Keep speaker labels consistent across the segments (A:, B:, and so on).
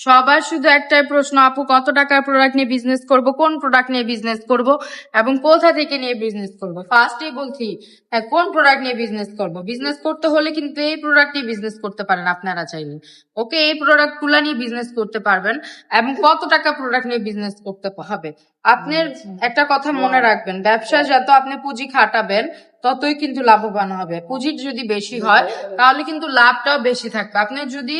A: সবার শুধু একটাই প্রশ্ন, আপু কত টাকার প্রোডাক্ট নিয়ে বিজনেস করব, কোন প্রোডাক্ট নিয়ে বিজনেস করব এবং কোথা থেকে নিয়ে বিজনেস করব। ফার্স্টেই বলছি, হ্যাঁ, কোন প্রোডাক্ট নিয়ে বিজনেস করব। বিজনেস করতে হলে কিন্তু এই প্রোডাক্ট নিয়ে বিজনেস করতে পারেন আপনারা চাইলে। ওকে, এই প্রোডাক্ট গুলা নিয়ে বিজনেস করতে পারবেন এবং কত টাকা প্রোডাক্ট নিয়ে বিজনেস করতে হবে। আপনার একটা কথা মনে রাখবেন, ব্যবসায় যত আপনি পুঁজি খাটাবেন ততই কিন্তু লাভবান হবে। পুঁজি যদি বেশি হয় তাহলে কিন্তু লাভটাও বেশি থাকবে। আপনি যদি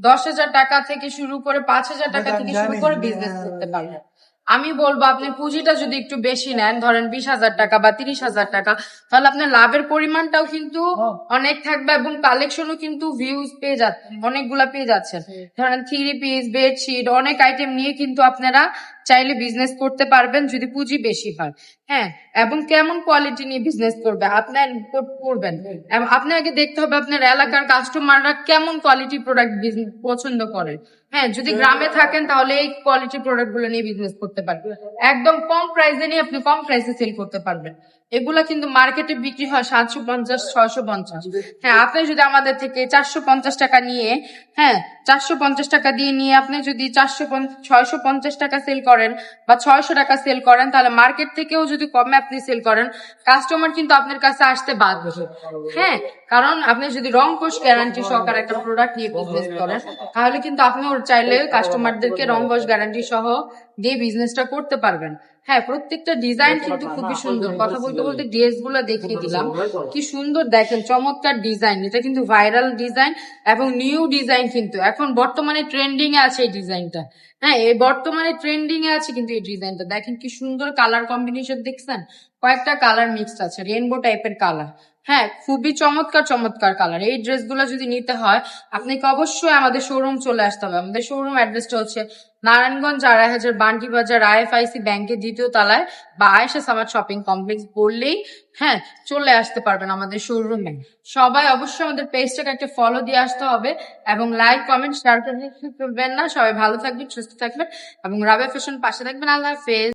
A: 10,000 টাকা থেকে শুরু করে 5,000 টাকা থেকে শুরু করে বিজনেস করতে পারবেন। আমি বলবো আপনি পুঁজিটা যদি একটু বেশি নেন, ধরেন 20,000 টাকা বা 30,000 টাকা, তাহলে আপনার লাভের পরিমাণটাও কিন্তু অনেক থাকবে এবং কালেকশনও কিন্তু ভিউজ পেয়ে যাচ্ছেন, অনেকগুলা পেয়ে যাচ্ছেন। ধরেন 3 পিস, বেডশিট, অনেক আইটেম নিয়ে কিন্তু আপনারা চাইলে বিজনেস করতে পারবেন যদি পুঁজি বেশি হয়। হ্যাঁ, এবং কেমন কোয়ালিটি নিয়ে বিজনেস করবে আপনার করবেন, আপনি আগে দেখতে হবে আপনার এলাকার কাস্টমাররা কেমন কোয়ালিটি প্রোডাক্ট পছন্দ করে। হ্যাঁ, যদি গ্রামে থাকেন তাহলে এই কোয়ালিটি প্রোডাক্ট গুলো নিয়ে বিজনেস করতে পারবেন। একদম কম প্রাইসে নিয়ে আপনি কম প্রাইসে সেল করতে পারবেন। এগুলা কিন্তু মার্কেটে বিক্রি হয় 750, 650। হ্যাঁ, আপনি যদি আমাদের থেকে 450 টাকা নিয়ে, হ্যাঁ, 450 টাকা দিয়ে নিয়ে আপনি যদি 650 টাকা সেল করেন বা 600 টাকা সেল করেন, তাহলে মার্কেট থেকেও যদি কমে আপনি সেল করেন, কাস্টমার কিন্তু আপনার কাছে আসতে বাধ্য। হ্যাঁ, কারণ আপনি যদি রংকশ গ্যারান্টি সহকারে একটা প্রোডাক্ট নিয়ে বিজনেস করেন, তাহলে কিন্তু আপনি ওর চাইলে কাস্টমারদেরকে রংকশ গ্যারান্টি সহ দিয়ে বিজনেসটা করতে পারবেন। হ্যাঁ, প্রত্যেকটা ডিজাইন কিন্তু খুবই সুন্দর। কথা বলতে বলতে ড্রেস গুলো দেখিয়ে দিলাম, কি সুন্দর দেখেন, চমৎকার ডিজাইন। এটা কিন্তু ভাইরাল ডিজাইন এবং নিউ ডিজাইন, কিন্তু এখন বর্তমানে ট্রেন্ডিং এ আছে এই ডিজাইনটা। হ্যাঁ, এই বর্তমানে ট্রেন্ডিং এ আছে কিন্তু এই ডিজাইনটা। দেখেন কি সুন্দর কালার কম্বিনেশন, দেখছেন কয়েকটা কালার মিক্সড আছে, রেইনবো টাইপের কালার। হ্যাঁ, খুবই চমৎকার চমৎকার কালার। এই ড্রেসগুলো যদি নিতে হয় আপনাকে অবশ্যই আমাদের শোরুম চলে আসতে হবে। আমাদের শোরুম অ্যাড্রেসটা হচ্ছে নারায়ণগঞ্জ 4,000 বান্টি বাজার, IFIC ব্যাংকের 2য় তলায় বা আয়েশা সামাদ শপিং কমপ্লেক্স বললেই, হ্যাঁ, চলে আসতে পারবেন আমাদের শোরুমে। সবাই অবশ্যই আমাদের পেজটাকে একটা ফলো দিয়ে আসতে হবে এবং লাইক, কমেন্ট, শেয়ার করবেন না। সবাই ভালো থাকবেন, সুস্থ থাকবেন এবং রাবেয়া ফ্যাশন পাশে থাকবেন। আল্লাহ হাফেজ।